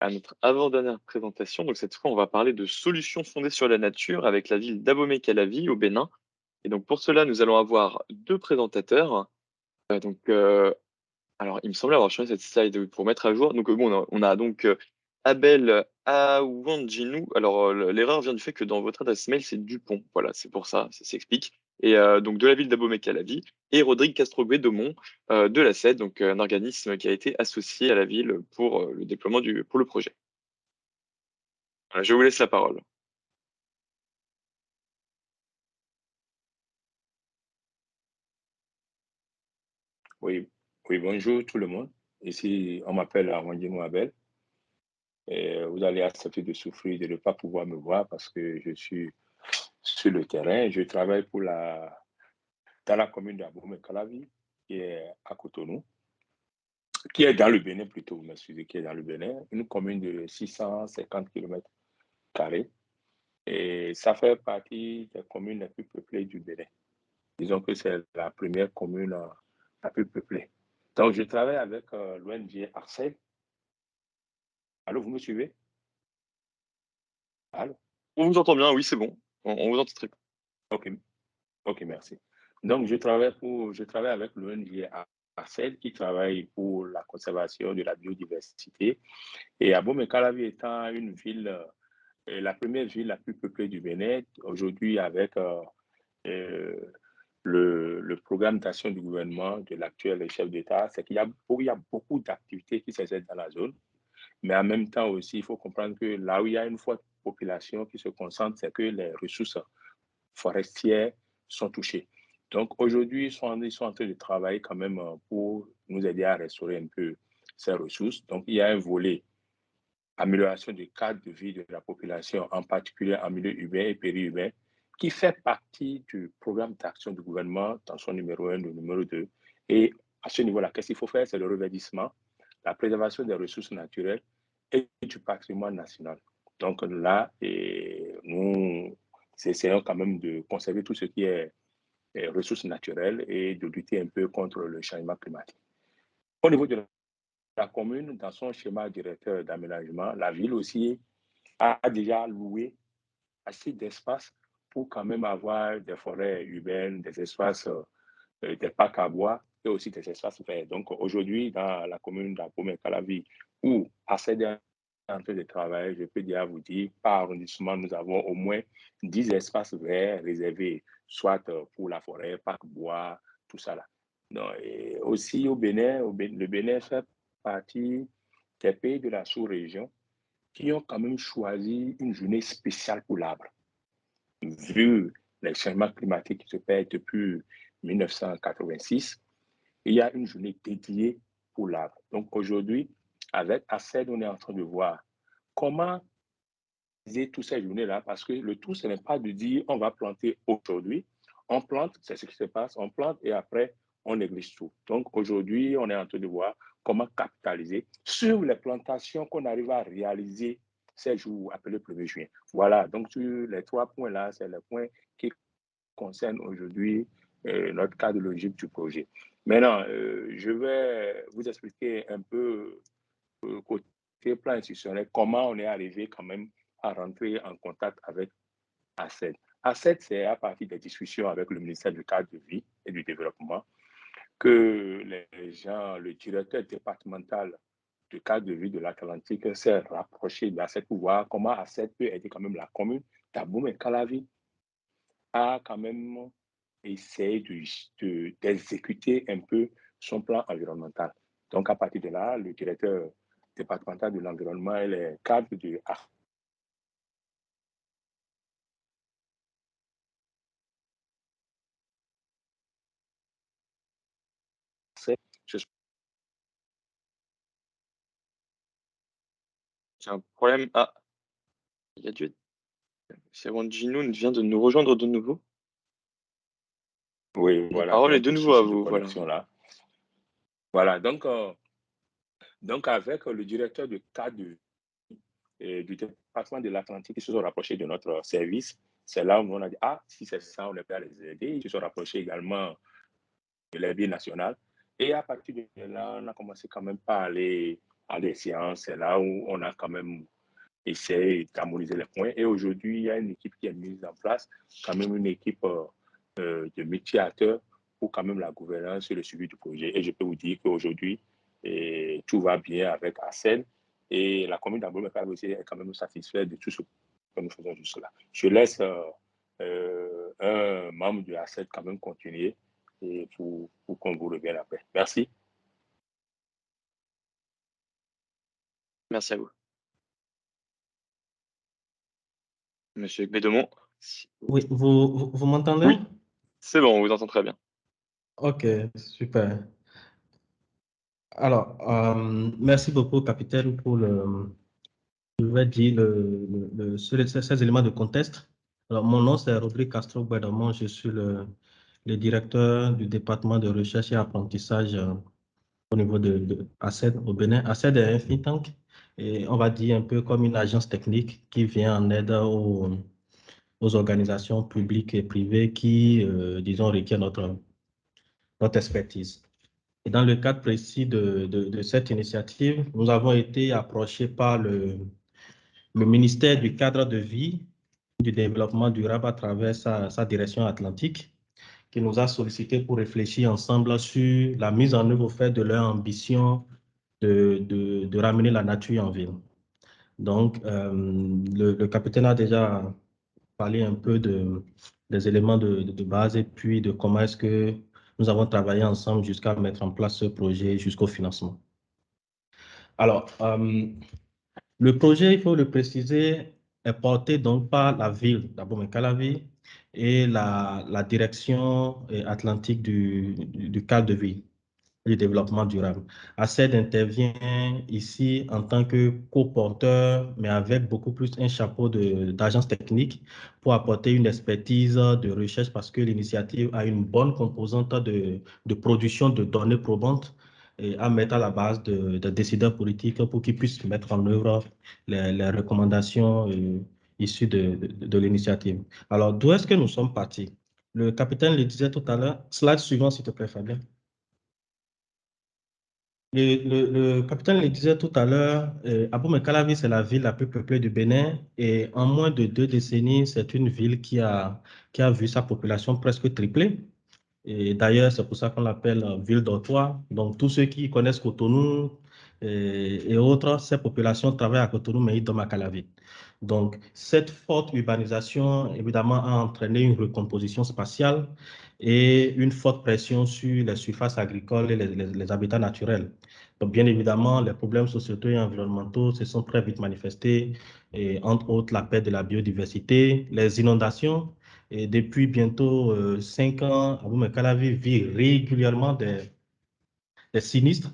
à notre avant-dernière présentation. Donc cette fois, on va parler de solutions fondées sur la nature avec la ville d'Abomey-Calavi au Bénin. Et donc pour cela, nous allons avoir deux présentateurs. Donc alors il me semblait avoir changé cette slide pour mettre à jour. Donc bon, on a donc Abel Awanjinou. Alors l'erreur vient du fait que dans votre adresse mail, c'est Dupont. Voilà, c'est pour ça, ça s'explique. Et donc de la ville d'Abomey-Calavi et Rodrigue Castro-Guédomont de la SED, donc un organisme qui a été associé à la ville pour le déploiement pour le projet. Voilà, je vous laisse la parole. Oui, oui, bonjour tout le monde. Ici, on m'appelle Armandino Abel. Et vous allez accepter de souffrir de ne pas pouvoir me voir parce que je suis sur le terrain. Je travaille dans la commune d'Abomey-Calavi, qui est à Cotonou, qui est dans le Bénin plutôt, vous m'excusez, qui est dans le Bénin, une commune de 650 km². Et ça fait partie des communes les plus peuplées du Bénin. Disons que c'est la première commune la plus peuplée. Donc, je travaille avec l'ONG Arcel. Allô, vous me suivez? Allô? On vous entend bien, oui, c'est bon. On vous entend très bien. OK, OK, merci. Donc, je travaille avec l'ONG ARCEL qui travaille pour la conservation de la biodiversité. Et Abomey-Calavi étant une ville, la première ville la plus peuplée du Bénin, aujourd'hui avec euh, le programme d'action du gouvernement de l'actuel chef d'État, c'est qu'il y a beaucoup d'activités qui s'exercent dans la zone. Mais en même temps aussi, il faut comprendre que là où il y a une forte population qui se concentre, c'est que les ressources forestières sont touchées. Donc aujourd'hui, ils sont en train de travailler quand même pour nous aider à restaurer un peu ces ressources. Donc il y a un volet amélioration du cadre de vie de la population, en particulier en milieu urbain et périurbain, qui fait partie du programme d'action du gouvernement dans son numéro 1, le numéro 2. Et à ce niveau-là, qu'est-ce qu'il faut faire? C'est le reverdissement, la préservation des ressources naturelles et du patrimoine national. Donc là, nous essayons quand même de conserver tout ce qui est ressources naturelles et de lutter un peu contre le changement climatique. Au niveau de la commune, dans son schéma directeur d'aménagement, la ville aussi a déjà loué assez d'espace pour quand même avoir des forêts urbaines, des espaces, des parcs à bois et aussi des espaces verts. Donc aujourd'hui, dans la commune d'Abomey-Calavi, où assez en train de travail, je peux déjà vous dire, par arrondissement, nous avons au moins 10 espaces verts réservés, soit pour la forêt, parc bois, tout ça là. Donc, et aussi au Bénin, le Bénin fait partie des pays de la sous-région qui ont quand même choisi une journée spéciale pour l'arbre. Vu les changements climatiques qui se perdent depuis 1986, il y a une journée dédiée pour l'arbre. Donc aujourd'hui, avec ACED, on est en train de voir comment utiliser toutes ces journées-là, parce que le tout, ce n'est pas de dire on va planter aujourd'hui. On plante, c'est ce qui se passe, on plante et après, on néglige tout. Donc aujourd'hui, on est en train de voir comment capitaliser sur les plantations qu'on arrive à réaliser ces jours appelés 1er juin. Voilà, donc sur les 3 points-là, c'est les points qui concernent aujourd'hui notre cadre logique du projet. Maintenant, je vais vous expliquer un peu côté plan institutionnel, comment on est arrivé quand même à rentrer en contact avec ACED. ACED, c'est à partir des discussions avec le ministère du cadre de vie et du développement que les gens, le directeur départemental du cadre de vie de l'Atlantique s'est rapproché d'ACED pour voir comment ACED peut aider quand même la commune d'Abomey-Calavi à quand même essayer d'exécuter un peu son plan environnemental. Donc, à partir de là, le directeur départemental de l'environnement et les cadres de ACED, J'ai un problème. Ah, il a dû. C'est bon, Gino vient de nous rejoindre de nouveau. oui, La voilà, parole est donc de pour nouveau à souci de vous. Voilà. connexion là. Voilà, donc avec le directeur de cadre du département de l'Atlantique, ils se sont rapprochés de notre service. C'est là où on a dit, ah, si c'est ça, on est prêt à les aider. Ils se sont rapprochés également de l'Aide nationale. Et à partir de là, on a commencé quand même par aller à des séances. C'est là où on a quand même essayé d'harmoniser les points. Et aujourd'hui, il y a une équipe qui est mise en place, quand même une équipe de médiateurs pour quand même la gouvernance et le suivi du projet. Et je peux vous dire qu'aujourd'hui, tout va bien avec ACEL et la commune d'Ambomey-Calavi aussi est quand même satisfaite de tout ce que nous faisons jusque là. Je laisse un membre de ACEL quand même continuer et pour qu'on vous revienne après. Merci. Merci à vous. Monsieur Bédomont. Oui, vous m'entendez? Oui, c'est bon, on vous entend très bien. Ok, super. Alors, merci beaucoup, capitaine, pour je vais dire, ces éléments de contexte. Alors, mon nom, c'est Rodrigue Castro Guedomont. Je suis le directeur du département de recherche et apprentissage au niveau de ACED au Bénin. ACED est un think tank et on va dire un peu comme une agence technique qui vient en aide aux organisations publiques et privées qui, disons, requièrent notre expertise. Et dans le cadre précis de cette initiative, nous avons été approchés par le ministère du cadre de vie, du développement durable à travers sa direction atlantique, qui nous a sollicité pour réfléchir ensemble sur la mise en œuvre au fait de leur ambition de ramener la nature en ville. Donc, le capitaine a déjà parlé un peu des éléments de base et puis de comment est-ce que nous avons travaillé ensemble jusqu'à mettre en place ce projet jusqu'au financement. Alors, le projet, il faut le préciser, est porté donc par la ville d'Abomey-Calavi et la direction atlantique du cadre de vie du développement durable. ACED intervient ici en tant que co-porteur, mais avec beaucoup plus un chapeau d'agence technique pour apporter une expertise de recherche parce que l'initiative a une bonne composante de production de données probantes et à mettre à la base de décideurs politiques pour qu'ils puissent mettre en œuvre les recommandations issues de l'initiative. Alors, d'où est-ce que nous sommes partis? Le capitaine le disait tout à l'heure. Slide suivant, s'il te plaît, Fabien. Le capitaine le disait tout à l'heure, Abomey-Calavi, c'est la ville la plus peuplée du Bénin et en moins de 2 décennies, c'est une ville qui a vu sa population presque tripler. Et d'ailleurs, c'est pour ça qu'on l'appelle ville dortoir. Donc, tous ceux qui connaissent Cotonou et autres, ces populations travaillent à Cotonou, mais ils dorment à Calavi. Donc, cette forte urbanisation, évidemment, a entraîné une recomposition spatiale et une forte pression sur les surfaces agricoles et les habitats naturels. Donc, bien évidemment, les problèmes sociétaux et environnementaux se sont très vite manifestés, et entre autres la perte de la biodiversité, les inondations. Et depuis bientôt 5 ans, Abomey-Calavi vit régulièrement des sinistres,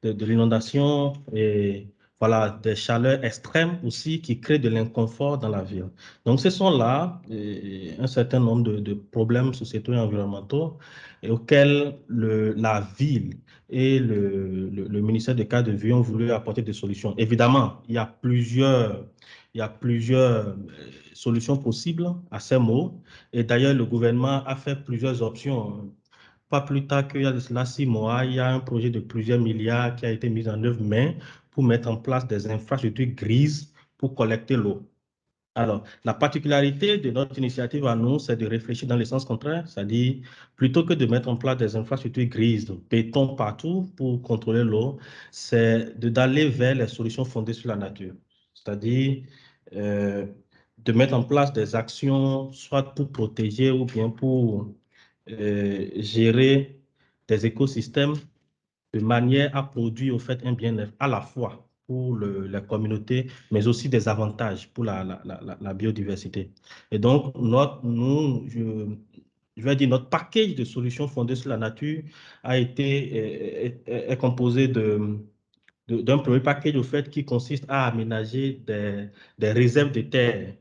de l'inondation et voilà, des chaleurs extrêmes aussi qui créent de l'inconfort dans la ville. Donc, ce sont là un certain nombre de problèmes sociétaux et environnementaux auxquels la ville et le ministère des cadres de vie ont voulu apporter des solutions. Évidemment, il y a plusieurs solutions possibles à ces mots. Et d'ailleurs, le gouvernement a fait plusieurs options. Pas plus tard qu'il y a de cela 6 mois, il y a un projet de plusieurs milliards qui a été mis en œuvre, mais pour mettre en place des infrastructures grises pour collecter l'eau. Alors, la particularité de notre initiative à nous, c'est de réfléchir dans le sens contraire, c'est-à-dire plutôt que de mettre en place des infrastructures grises, de béton partout pour contrôler l'eau, c'est d'aller vers les solutions fondées sur la nature, c'est-à-dire euh, de mettre en place des actions soit pour protéger ou bien pour gérer des écosystèmes de manière à produire au fait un bien-être à la fois pour la communauté, mais aussi des avantages pour la biodiversité. Et donc, je vais dire, notre package de solutions fondées sur la nature est composé d'un premier package au fait qui consiste à aménager des réserves de terre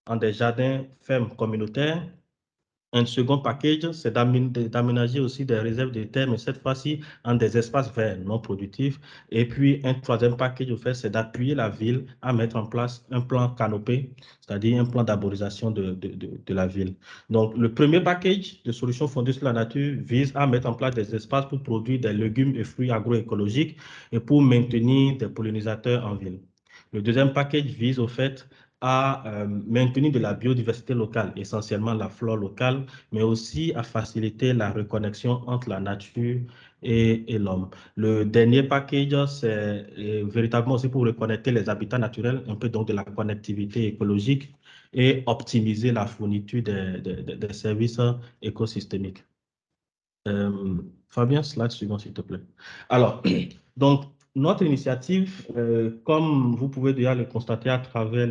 en des jardins fermes communautaires Un second package, c'est d'aménager aussi des réserves de terre, mais cette fois-ci en des espaces verts non productifs. Et puis, un troisième package, au fait, c'est d'appuyer la ville à mettre en place un plan canopé, c'est-à-dire un plan d'arborisation de la ville. Donc, le premier package de solutions fondées sur la nature vise à mettre en place des espaces pour produire des légumes et fruits agroécologiques et pour maintenir des pollinisateurs en ville. Le deuxième package vise, au fait, à maintenir de la biodiversité locale, essentiellement la flore locale, mais aussi à faciliter la reconnexion entre la nature et l'homme. Le dernier package, c'est véritablement aussi pour reconnecter les habitats naturels, un peu donc de la connectivité écologique et optimiser la fourniture des services écosystémiques. Fabien, slide suivant, s'il te plaît. Alors, donc, notre initiative, comme vous pouvez déjà le constater à travers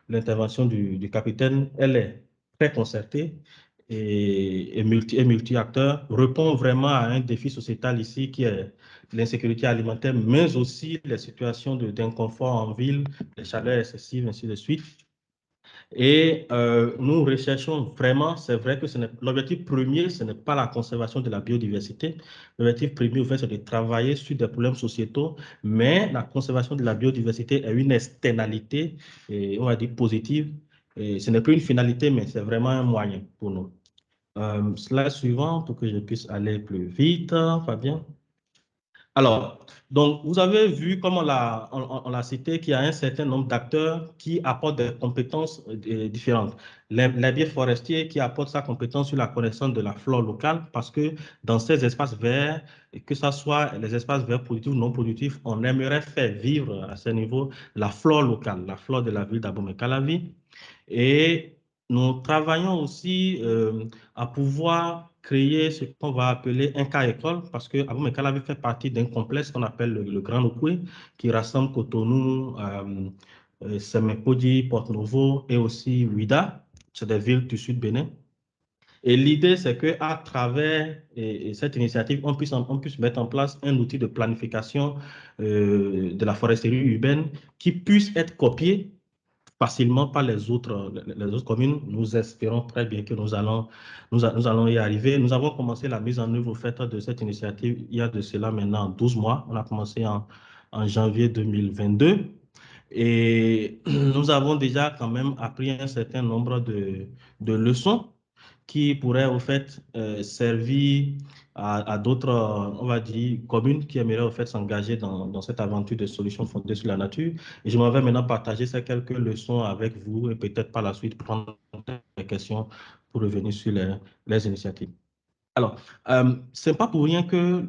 l'intervention du capitaine, elle est très concertée et multi-acteurs, répond vraiment à un défi sociétal ici qui est l'insécurité alimentaire, mais aussi les situations d'inconfort en ville, les chaleurs excessives, ainsi de suite. Et nous recherchons vraiment, c'est vrai que l'objectif premier, ce n'est pas la conservation de la biodiversité. L'objectif premier, en fait, c'est de travailler sur des problèmes sociétaux, mais la conservation de la biodiversité est une externalité, et on va dire positive. Et ce n'est plus une finalité, mais c'est vraiment un moyen pour nous. Slide suivant pour que je puisse aller plus vite, Fabien. Alors, donc, vous avez vu, comme on l'a cité, qu'il y a un certain nombre d'acteurs qui apportent des compétences différentes. L'herbier forestier qui apporte sa compétence sur la connaissance de la flore locale, parce que dans ces espaces verts, que ce soit les espaces verts productifs ou non productifs, on aimerait faire vivre à ce niveau la flore locale, la flore de la ville d'Abomey-Calavi. Et nous travaillons aussi à pouvoir créer ce qu'on va appeler un cas école, parce que Abomey-Calavi fait partie d'un complexe qu'on appelle le Grand Okoué, qui rassemble Cotonou, Semenkoji, Porto-Novo et aussi Ouida. C'est des villes du sud Bénin. Et l'idée, c'est qu'à travers cette initiative, on puisse mettre en place un outil de planification de la foresterie urbaine qui puisse être copié facilement par les autres communes. Nous espérons très bien que nous allons y arriver. Nous avons commencé la mise en œuvre au fait de cette initiative il y a de cela maintenant 12 mois. On a commencé en janvier 2022. Et nous avons déjà quand même appris un certain nombre de leçons qui pourraient au fait servir à d'autres, on va dire, communes qui aimeraient au fait s'engager dans cette aventure de solutions fondées sur la nature. Et je m'en vais maintenant partager ces quelques leçons avec vous et peut-être par la suite prendre des questions pour revenir sur les initiatives. Alors, ce n'est pas pour rien que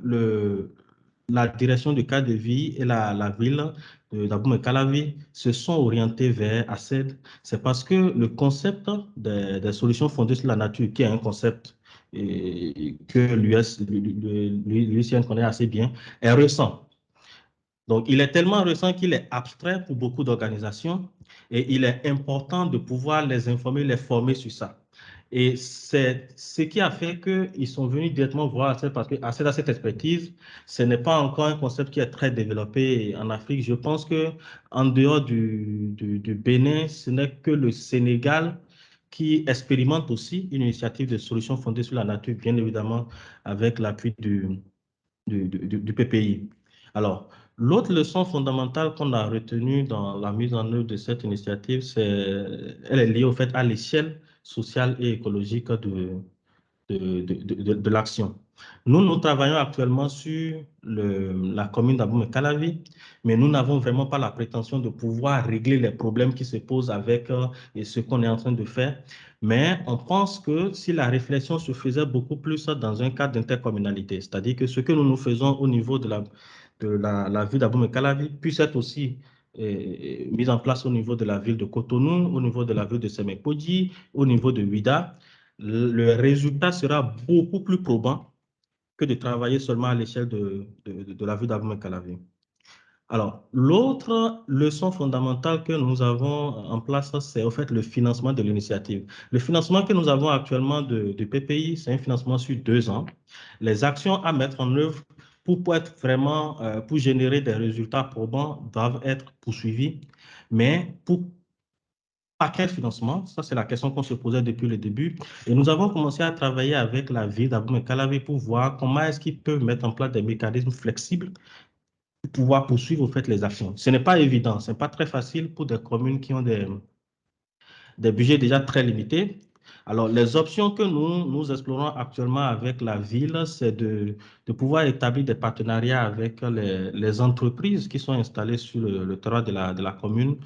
la direction du cadre de vie et la ville d'Abomey-Calavi se sont orientés vers ACED. C'est parce que le concept des solutions fondées sur la nature, qui est un concept que l'UICN connaît assez bien, est récent. Donc, il est tellement récent qu'il est abstrait pour beaucoup d'organisations et il est important de pouvoir les informer, les former sur ça. Et c'est ce qui a fait qu'ils sont venus directement voir ACED parce que ACED a cette expertise. Ce n'est pas encore un concept qui est très développé en Afrique. Je pense qu'en dehors du Bénin, ce n'est que le Sénégal qui expérimente aussi une initiative de solutions fondées sur la nature, bien évidemment avec l'appui du PPI. Alors, l'autre leçon fondamentale qu'on a retenue dans la mise en œuvre de cette initiative, elle est liée au fait à l'échelle sociale et écologique de l'action. Nous travaillons actuellement sur la commune d'Abomey-Calavi, mais nous n'avons vraiment pas la prétention de pouvoir régler les problèmes qui se posent avec ce qu'on est en train de faire. Mais on pense que si la réflexion se faisait beaucoup plus dans un cadre d'intercommunalité, c'est-à-dire que ce que nous faisons au niveau de la ville d'Abomey-Calavi puisse être aussi mis en place au niveau de la ville de Cotonou, au niveau de la ville de Semenkoji, au niveau de Ouida, le résultat sera beaucoup plus probant que de travailler seulement à l'échelle de la ville d'Abomey-Calavi. Alors, l'autre leçon fondamentale que nous avons en place, c'est au fait le financement de l'initiative. Le financement que nous avons actuellement de PPI, c'est un financement sur 2 ans. Les actions à mettre en œuvre pour être vraiment, pour générer des résultats probants doivent être poursuivies. Mais pour paquet de financement? Ça, c'est la question qu'on se posait depuis le début. Et nous avons commencé à travailler avec la ville d'Abomey-Calavi pour voir comment est-ce qu'ils peuvent mettre en place des mécanismes flexibles pour pouvoir poursuivre au fait les actions. Ce n'est pas évident, ce n'est pas très facile pour des communes qui ont des budgets déjà très limités. Alors, les options que nous explorons actuellement avec la ville, c'est de pouvoir établir des partenariats avec les entreprises qui sont installées sur le terrain de la commune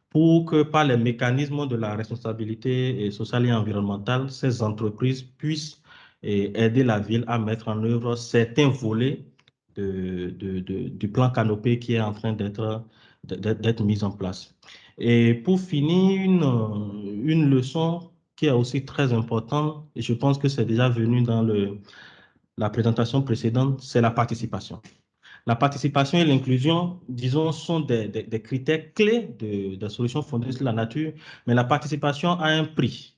pour que par les mécanismes de la responsabilité sociale et environnementale, ces entreprises puissent aider la ville à mettre en œuvre certains volets du plan Canopé qui est en train d'être mis en place. Et pour finir, une leçon qui est aussi très importante, et je pense que c'est déjà venu dans la présentation précédente, c'est la participation. La participation et l'inclusion, disons, sont des critères clés de solutions fondées sur la nature, mais la participation a un prix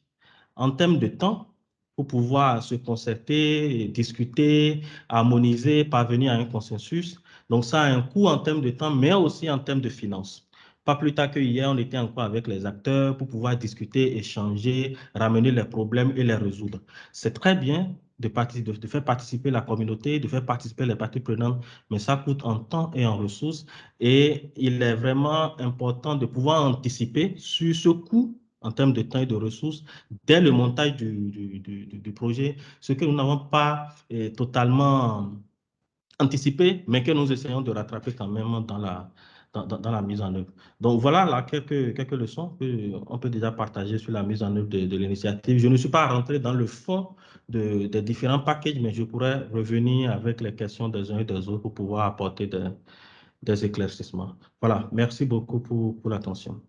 en termes de temps pour pouvoir se concerter, discuter, harmoniser, parvenir à un consensus. Donc, ça a un coût en termes de temps, mais aussi en termes de finances. Pas plus tard que hier, on était encore avec les acteurs pour pouvoir discuter, échanger, ramener les problèmes et les résoudre. C'est très bien de faire participer la communauté, de faire participer les parties prenantes, mais ça coûte en temps et en ressources. Et il est vraiment important de pouvoir anticiper sur ce coût en termes de temps et de ressources dès le montage du projet, ce que nous n'avons pas totalement anticipé, mais que nous essayons de rattraper quand même dans la mise en œuvre. Donc voilà là, quelques leçons qu'on peut déjà partager sur la mise en œuvre de l'initiative. Je ne suis pas rentré dans le fond des différents packages, mais je pourrais revenir avec les questions des uns et des autres pour pouvoir apporter des éclaircissements. Voilà, merci beaucoup pour l'attention.